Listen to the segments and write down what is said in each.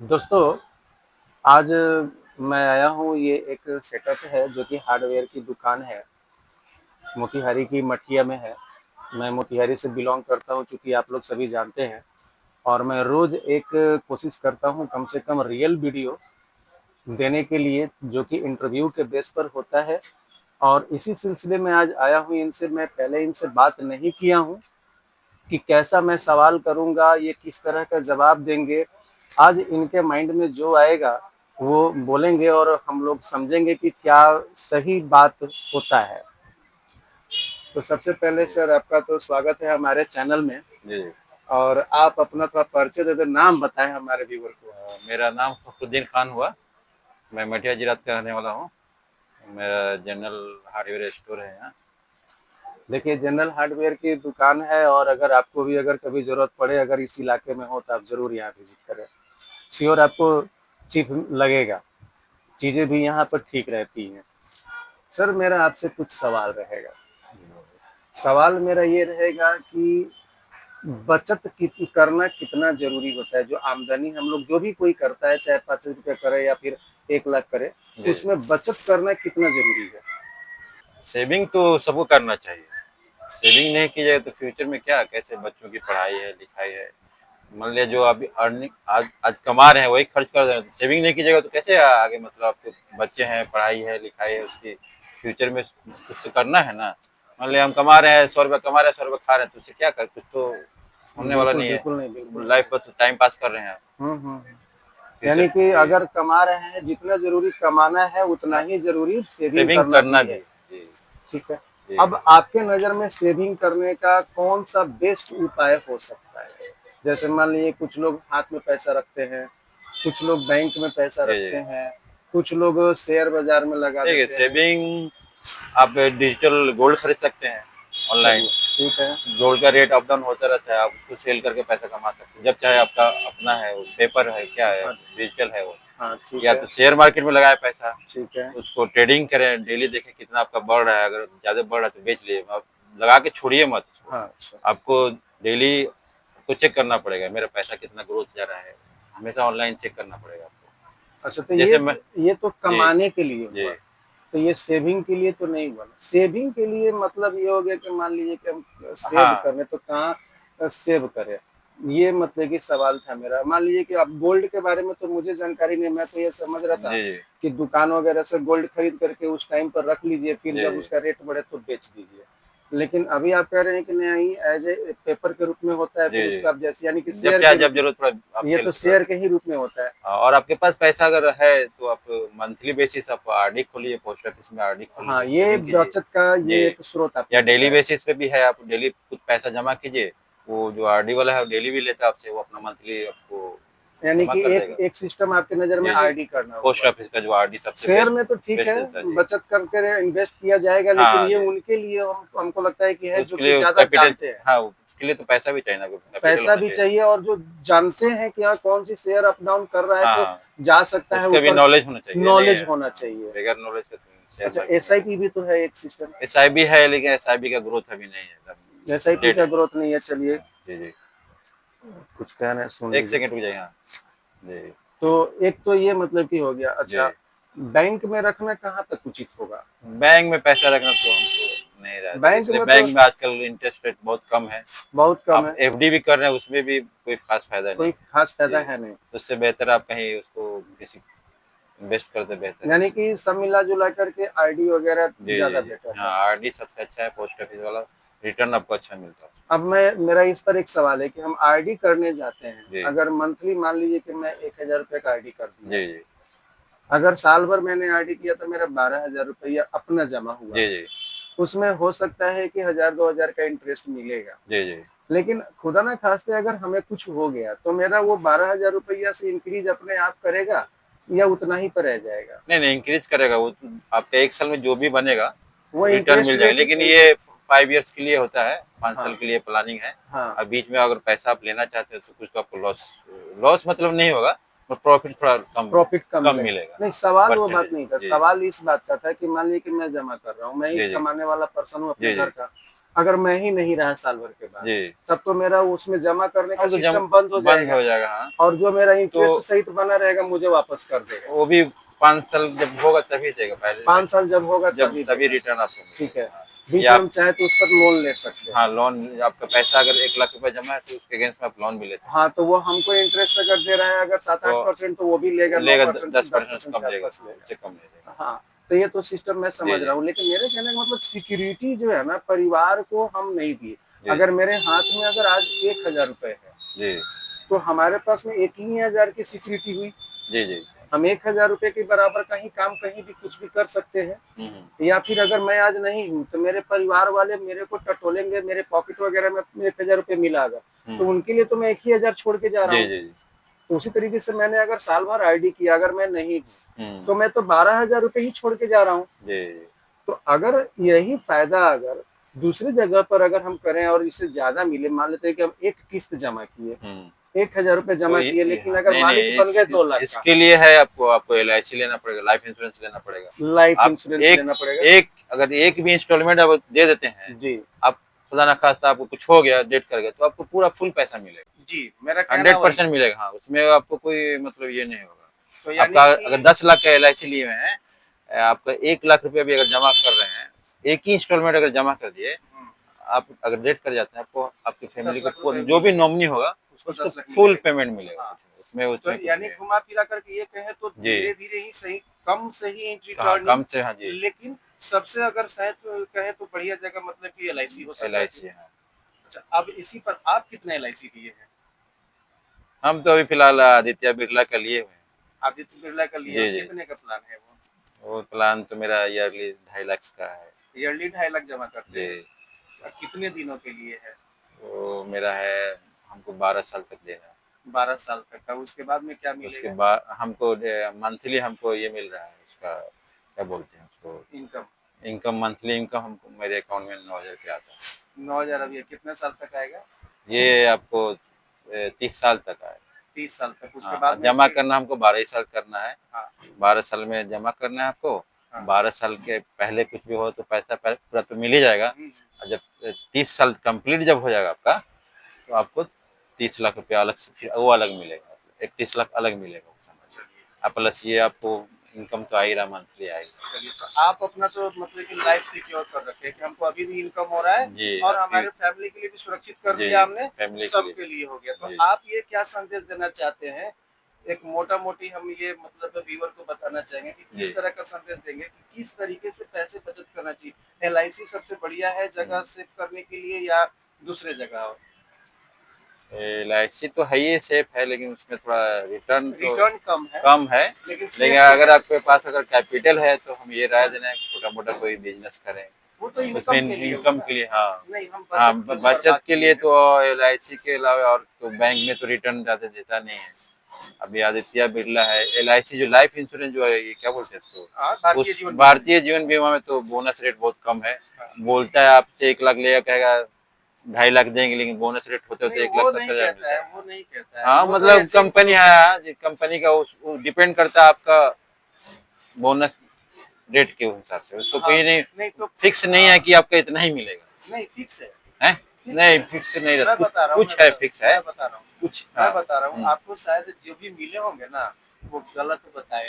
दोस्तों, आज मैं आया हूँ। ये एक सेटअप है जो कि हार्डवेयर की दुकान है, मोतिहारी की मठिया में है। मैं मोतिहारी से बिलॉन्ग करता हूँ, चूँकि आप लोग सभी जानते हैं। और मैं रोज़ एक कोशिश करता हूँ कम से कम रियल वीडियो देने के लिए, जो कि इंटरव्यू के बेस पर होता है। और इसी सिलसिले में आज आया हूँ इनसे। मैं पहले इनसे बात नहीं किया हूँ कि कैसा मैं सवाल करूँगा, ये किस तरह का जवाब देंगे। आज इनके माइंड में जो आएगा वो बोलेंगे और हम लोग समझेंगे कि क्या सही बात होता है। तो सबसे पहले जी, सर, आपका तो स्वागत है हमारे चैनल में। जी। और आप अपना थोड़ा परिचय दे दें, नाम बताएं हमारे व्यूवर को। मेरा नाम फखरुद्दीन खान हुआ। मैं मटिया जिरात का रहने वाला हूँ। मेरा जनरल हार्डवेयर स्टोर है यहाँ। देखिए, जनरल हार्डवेयर की दुकान है, और अगर आपको भी अगर कभी ज़रूरत पड़े, अगर इस इलाके में हो, तो आप ज़रूर यहाँ विजिट करें। श्योर आपको चीप लगेगा, चीज़ें भी यहाँ पर ठीक रहती हैं। सर, मेरा आपसे कुछ सवाल रहेगा। सवाल मेरा ये रहेगा कि बचत करना कितना जरूरी होता है। जो आमदनी हम लोग जो भी कोई करता है, चाहे 5 रुपये करे या फिर 1 लाख करे, जी, उसमें बचत करना कितना जरूरी है। सेविंग तो सबको करना चाहिए। सेविंग नहीं की जाए तो फ्यूचर में क्या, कैसे बच्चों की पढ़ाई है, लिखाई है। मान लिया जो अभी अर्निंग आज आज कमा रहे हैं वही खर्च कर रहे हैं, सेविंग नहीं कीजिएगा तो कैसे आगे, मतलब आपके बच्चे हैं, पढ़ाई है, लिखाई है, उसकी फ्यूचर में कुछ तो करना है ना। मान लिया हम कमा रहे हैं 100 रुपये, कमा रहे हैं 100 रुपये, खा रहे हैं, तो उससे क्या कर, कुछ तो होने वाला बिल्कुल नहीं है। बिल्कुल नहीं, बिल्कुल नहीं। लाइफ बस टाइम पास कर रहे हैं आप। यानी फ्यूचर कि जी, अगर कमा रहे हैं, जितना जरूरी कमाना है उतना हाँ, ही जरूरी सेविंग सेविंग करना करना भी भी। है। जी, ठीक है। जी, अब आपके नज़र में सेविंग करने का कौन सा बेस्ट उपाय हो सकता है। जैसे मान लीजिए, कुछ लोग हाथ में पैसा रखते हैं, कुछ लोग बैंक में पैसा जी, रखते जी। हैं, कुछ लोग शेयर बाजार में लगा देखिए, देते हैं। सेविंग आप डिजिटल गोल्ड खरीद सकते हैं ऑनलाइन। चलिए, ठीक है। गोल्ड का रेट अप डाउन होता रहता है, आप उसको सेल करके पैसा कमा सकते हैं जब चाहे। आपका अपना है, वो पेपर है, क्या है, हाँ डिजिटल है वो। हाँ, ठीक या है। तो शेयर मार्केट में लगाए पैसा, ठीक है। उसको ट्रेडिंग करें, डेली देखें कितना आपका बढ़ रहा है। अगर ज़्यादा बढ़ रहा है तो बेच लिए, आप लगा के छोड़िए मत उसको। हाँ, अच्छा। आपको डेली आपको चेक करना पड़ेगा, मेरा पैसा कितना ग्रोथ जा रहा है। हमेशा ऑनलाइन चेक करना पड़ेगा अच्छा, तो आपको। जैसे मैं ये तो जी, कमाने के लिए जी, हुआ। तो ये सेविंग के लिए तो नहीं हुआ। सेविंग के लिए मतलब ये हो गया कि मान लीजिए कि हम सेव हाँ, करें, तो कहाँ सेव करें। ये मतलब कि सवाल था मेरा। मान लीजिए कि अब गोल्ड के बारे में तो मुझे जानकारी नहीं। मैं तो ये समझ रहा था जी, जी, कि दुकान वगैरह से गोल्ड खरीद करके उस टाइम पर रख लीजिए, फिर जी, जब जी, उसका रेट बढ़े तो बेच दीजिए। लेकिन अभी आप कह रहे हैं कि नहीं, एज ए पेपर के रूप में होता है, जी, फिर उसको आप जैसे यानी कि जी। जब शेयर चाहे, के रूप जब में। जरूरत पड़े आप ये सेल तो कर शेयर के सकते ही रूप में होता है। हैं। और आपके पास पैसा अगर है तो आप मंथली बेसिस आप आरडी खोलिए, पोस्ट ऑफिस में आरडी हाँ, खोलिए, ये सेविंग कीजिए। बचत का जी, ये एक स्रोत या आपने डेली बताया। बेसिस पे भी है, आप डेली कुछ पैसा जमा कीजिए। वो जो आरडी वाला है वो डेली भी लेता है आपसे, वो अपना मंथली आपको यानी जमा कि कर एक देगा। एक सिस्टम आपके नज़र में जी, जी। आरडी करना पोस्ट हुआ। ऑफिस का जो आरडी सबसे शेयर बेस्ट में तो ठीक बेस्ट है, देता है। जी, बचत करके इन्वेस्ट किया जाएगा, लेकिन हाँ ये जी। उनके लिए हमको लगता है कि तो है जो उसके कि लिए ज़्यादा कैपिटल, जानते हैं। हाँ, उसके लिए तो पैसा भी चाहिए ना, कैपिटल पैसा होना भी चाहिए। चाहिए, और जो जानते हैं कि हाँ कौन सी शेयर अप डाउन कर रहा है, हाँ, तो हाँ। जा सकता है उसका भी ऊपर। नॉलेज होना चाहिए, ये नहीं नॉलेज है होना चाहिए। बगैर नॉलेज के तो शेयर अच्छा, मार्केट में एसआईपी भी तो है एक सिस्टम। एसआईबी है, लेकिन एसआईबी का ग्रोथ अभी नहीं है, एकदम एसआईपी डेड का है। ग्रोथ नहीं है। चलिए, जी, जी। कुछ कह रहे हैं, सुन एक लीजिए। सेकंड रुक जाइए। हाँ जी, तो एक तो ये मतलब कि हो गया। अच्छा, जी। बैंक में रखना कहाँ तक उचित होगा। बैंक में पैसा रखना तो हमको नहीं रहता है, बैंक इसलिए में तो बैंक में आजकल इंटरेस्ट रेट बहुत कम है। बहुत कम आप है। एफडी भी कर रहे हैं, उसमें भी कोई खास फायदा नहीं कोई है। खास फायदा जी, है नहीं। तो उससे बेहतर आप कहीं उसको किसी इन्वेस्ट करते बेहतर है। यानी कि सब मिला जुला करके आईडी वगैरह जी, जी, ज्यादा जी। बेटर हाँ, है। आरडी सबसे अच्छा है, पोस्ट ऑफिस वाला रिटर्न आपको अच्छा मिलता है। अब मैं मेरा इस पर एक सवाल है कि हम आरडी करने जाते हैं, जी, अगर मंथली मान लीजिए कि मैं 1,000 रुपये का आरडी कर दिया, जी, जी, अगर साल भर मैंने आरडी किया तो मेरा 12,000 रुपया अपना जमा हुआ। जी, जी, उसमें हो सकता है कि 1,000 2,000 का इंटरेस्ट मिलेगा। जी, जी। लेकिन खुदा ना खास्ते अगर हमें कुछ हो गया, तो मेरा वो 12,000 रुपया से इंक्रीज अपने आप करेगा या उतना ही पर रह जाएगा। नहीं, नहीं, इंक्रीज करेगा वो तो। आपका 1 साल में जो भी बनेगा वो रिटर्न इंटरेस्ट मिल जाएगा, रेट। लेकिन ये 5 इयर्स के लिए होता है, 5 साल हाँ के लिए प्लानिंग है। हाँ। और बीच में अगर पैसा आप लेना चाहते हो तो कुछ तो आपको लॉस लॉस मतलब नहीं होगा, पर प्रॉफिट थोड़ा कम प्रॉफिट कम कम मिलेगा। मिलेगा। नहीं, सवाल वो बात परसेंटेज। नहीं था। जी, सवाल इस बात का था कि मान लीजिए कि मैं जमा कर रहा हूँ, मैं ही जी, जी, कमाने वाला पर्सन हूँ अपने जी, घर जी, का। अगर मैं ही नहीं रहा साल भर के बाद, जी, तब तो मेरा उसमें जमा करने का अब तो जम सिस्टम बंद हो बंद जाएगा हो जाएगा, हाँ। और जो मेरा तो इंटरेस्ट सहित बना रहेगा मुझे वापस कर देगा। वो भी 5 साल जब होगा तभी देगा, पहले 5 साल जब होगा जब तभी तभी देगा। रिटर्न आपको ठीक है। मिलेगा। हाँ, बीच या में आप हम चाहे तो उस पर लोन ले सकते हैं। हाँ, लोन आपका पैसा अगर 1 लाख रुपए जमा है तो उसके अगेंस्ट में आप लोन भी ले सकते हाँ, तो वो हमको इंटरेस्ट अगर दे रहा है अगर हैं। 7-8% तो वो भी लेगा वो लेगा 9% 10% से 10% कम के लेगा, आसपास हाँ, लेगा। उससे कम नहीं लेगा। हाँ, तो ये तो सिस्टम मैं जी, समझ जी। रहा हूँ, लेकिन मेरे कहने का मतलब सिक्योरिटी जो है ना परिवार को हम नहीं दिए। जी, अगर जी। मेरे हाथ में अगर आज 1000 रुपए है, जी, तो हमारे पास में 1 ही 1000 की सिक्योरिटी हुई। जी, जी। हम 1000 रुपए के बराबर का ही काम कहीं भी कुछ भी कर सकते हैं। हुँ, हुँ। या फिर अगर मैं आज नहीं हूँ तो मेरे परिवार वाले मेरे को टटोलेंगे, मेरे पॉकेट वगैरह में 1000 रुपए मिला अगर, हुँ, तो हुँ। उनके लिए तो मैं 1 ही 1000 छोड़ के जा रहा जी, हूँ। जी, जी। तो उसी तरीके से मैंने अगर साल भर आईडी किया, अगर मैं नहीं हूँ, हुँ। तो मैं तो 12,000 रुपए ही छोड़ के जा रहा हूँ। जी, जी। तो अगर यही फायदा अगर दूसरी जगह पर अगर हम करें और इससे ज्यादा मिले, मान लेते हैं कि हम एक किस्त जमा किए, हुँ। 1000 रुपए तो जमा किए, लेकिन हाँ, अगर नहीं, मालिक नहीं बन गए 2 लाख का, इसके लिए है आपको एलआईसी लेना पड़ेगा, लाइफ इंश्योरेंस लेना पड़ेगा। लाइफ आप इंश्योरेंस एक लेना पड़ेगा। एक अगर एक भी इंस्टॉलमेंट आप दे देते हैं, जी आप खुदा ना खास्ता आपको कुछ हो गया, डेथ कर गया, तो आपको पूरा फुल पैसा मिलेगा। जी, मेरा कहना वही 100% है। मिलेगा, हाँ, उसमें आपको कोई मतलब ये नहीं तो होगा। यानी आपका अगर कि 10 लाख का एलआईसी लिए हुए हैं, आपका 1 लाख रुपया भी अगर जमा कर रहे हैं, एक ही इंस्टॉलमेंट अगर जमा कर दिए, आप अगर डेथ कर जाते हैं, आपको आपकी फैमिली 10 लाख को रुपए जो भी मिलेगा, नॉमिनी होगा, उसको उसको 10 लाख फुल मिलेगा। पेमेंट मिलेगा। हाँ, उसमें तो उसमें कुछ यानी नहीं है। घुमा फिरा करके ये कहें तो जी, धीरे धीरे ही सही, कम से ही हाँ, रिटर्निंग, कम से हाँ जी, लेकिन सबसे अगर शायद कहे तो बढ़िया जगह मतलब कि एलआईसी हो सकता है। एलआईसी है। अच्छा, अब इसी पर आप कितने एलआईसी लिए हैं? हम तो अभी फिलहाल आदित्य बिरला का लिए हुए हैं। आदित्य बिरला का लिए जी, हैं, जी। कितने का प्लान है वो? वो प्लान तो मेरा ईयरली 2.5 लाख का है। ईयरली 2.5 लाख जमा करते जी, हैं। अच्छा, कितने दिनों के लिए है? वो मेरा है, हमको 12 साल तक देना है। 12 साल तक का, उसके बाद में क्या उसके मिलेगा? बाद हमको मंथली हमको ये मिल रहा है, उसका क्या बोलते हैं उसको, इनकम इनकम, मंथली इनकम हमको मेरे अकाउंट में 9,000 रुपया आता है। 9,000। अब ये कितने साल तक आएगा? ये आपको 30 साल तक आए। 30 साल तक, उसके हाँ, बाद में जमा फिर? करना हमको 12 ही साल करना है। हाँ 12 साल में जमा करना है आपको। हाँ। 12 साल के पहले कुछ भी हो तो पैसा पूरा तो मिल ही जाएगा। हम्म, और जब 30 साल कंप्लीट जब हो जाएगा आपका, तो आपको 30 लाख रुपया अलग से फिर वो अलग मिलेगा, 31 लाख अलग मिलेगा उस समय। चलिए। प्लस ये आपको इनकम तो आ ही रहा, मंथली आएगा। चलिए, तो आप अपना तो मतलब कि लाइफ सिक्योर कर रखे हैं कि हमको अभी भी इनकम हो रहा है जी, और आपकी हमारे फैमिली के लिए भी सुरक्षित कर जी, दिया हमने, फैमिली के लिए। सबके लिए हो गया। तो जी, आप ये क्या संदेश देना चाहते हैं? एक मोटा मोटी हम ये मतलब व्यूअर को बताना चाहेंगे कि जी। किस तरह का संदेश देंगे कि किस तरीके से पैसे बचत करना चाहिए। एलआईसी सबसे बढ़िया है जगह सेव करने के लिए या दूसरे जगह? और एलआईसी तो है ही सेफ है, लेकिन उसमें थोड़ा रिटर्न तो रिटर्न कम है कम है। लेकिन लेकिन सेफ तो अगर है। आपके पास अगर कैपिटल है तो हम ये राय देना है कि छोटा मोटा कोई बिजनेस करें, वो तो उसमें इनकम के लिए होगा इनकम ना। के लिए। हाँ, नहीं, हम हाँ, बचत के ऊपर बचत बात के किए लिए हैं। तो एलआईसी के अलावा और तो बैंक में तो रिटर्न ज़्यादा देता नहीं है। अभी आदित्य बिरला है, एलआईसी जो लाइफ इंश्योरेंस जो है, ये क्या बोलते हैं इसको, हाँ, भारतीय उस जीवन बीमा भारतीय जीवन बीमा में तो बोनस रेट बहुत कम है। निगम। बोलता है आपसे 1 लाख लेगा, कहेगा 2.5 लाख देंगे, लेकिन बोनस रेट होते होते नहीं, एक वो लाख नहीं सत्तर हजार कहता मिलता है, है। वो नहीं कहता है, हाँ, वो तो मतलब एजेंट कंपनी लोग कहते है, कंपनी का उस डिपेंड करता है आपका बोनस रेट के हिसाब से। उसको हैं। हाँ, कोई नहीं नहीं तो फिक्स नहीं है हाँ, कि आपका इतना ही मिलेगा। नहीं फिक्स है, है, फिक्स नहीं है। फिक्स नहीं रहता, मैं कुछ बता रहा हूँ, कुछ है, फिक्स है मैं बता रहा हूँ, कुछ। मैं हाँ। बता रहा हूँ आपको, शायद जो भी मिले होंगे ना वो गलत बताए,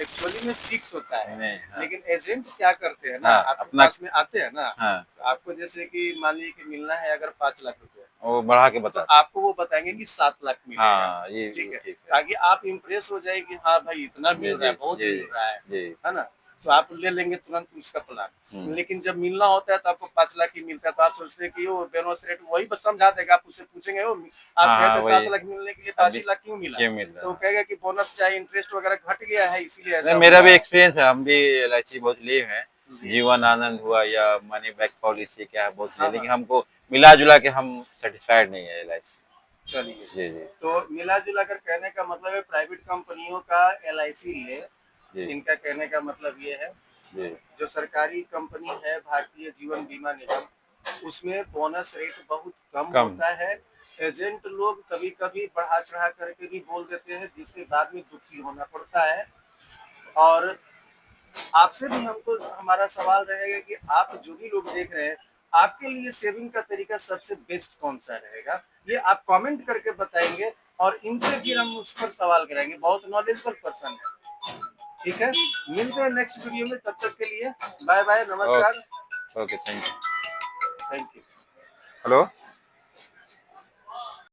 एक्चुअली में फिक्स होता है। नहीं, हाँ, लेकिन एजेंट क्या करते हैं ना, हाँ, आपके अपना, पास में आते हैं ना, हाँ, तो आपको जैसे कि मान लीजिए कि मिलना है अगर 5 लाख रुपए, वो बढ़ा के तो बताते हैं। आपको वो बताएंगे कि 7 लाख मिलेगा। हाँ, ठीक ये है, ठीक है। ताकि आप इम्प्रेस हो जाए कि हाँ भाई इतना जी, मिल रहा जी, है, बहुत जी, मिल रहा जी। है ना। तो आप ले लेंगे तुरंत उसका प्लान। लेकिन जब मिलना होता है तो आपको 5 लाख ही मिलता है, तो आप सोचते हैं कि वो बोनस रेट वही बस समझा देगा। आप उससे पूछेंगे वो आप हाँ, कहे हाँ, थे वही 7 लाख मिलने के लिए 5 ही अभी लाख क्यों मिला, ये मिल तो वो रहा है। कहेगा कि बोनस चाहे इंटरेस्ट वगैरह घट गया है इसलिए नहीं, ऐसा मेरा हुआ भी है। एक्सपीरियंस है, हम भी एलआईसी बहुत लिए हैं। जी जीवन आनंद हुआ या मनी बैक पॉलिसी क्या है, बहुत लिए, हाँ हाँ। लेकिन हमको मिला जुला के हम सेटिस्फाइड नहीं है एलआईसी। चलिए, जी, जी, तो मिला जुला कर कहने का मतलब है प्राइवेट कंपनियों का एलआईसी ले, जी, इनका कहने का मतलब ये है। जी, जो सरकारी कंपनी है भारतीय जीवन बीमा निगम, उसमें बोनस रेट बहुत कम कम। होता है। एजेंट लोग कभी कभी बढ़ा चढ़ा करके भी बोल देते हैं जिससे बाद में दुखी होना पड़ता है। और आपसे भी हमको हमारा सवाल रहेगा कि आप जो भी लोग देख रहे हैं, आपके लिए सेविंग का तरीका सबसे बेस्ट कौन सा रहेगा, ये आप कमेंट करके बताएंगे और इनसे फिर हम उस पर सवाल कराएंगे। बहुत नॉलेजेबल पर्सन है। ठीक है, मिलते हैं नेक्स्ट वीडियो में, तब तक के लिए बाय बाय, नमस्कार, okay okay, thank you. Thank you. Hello.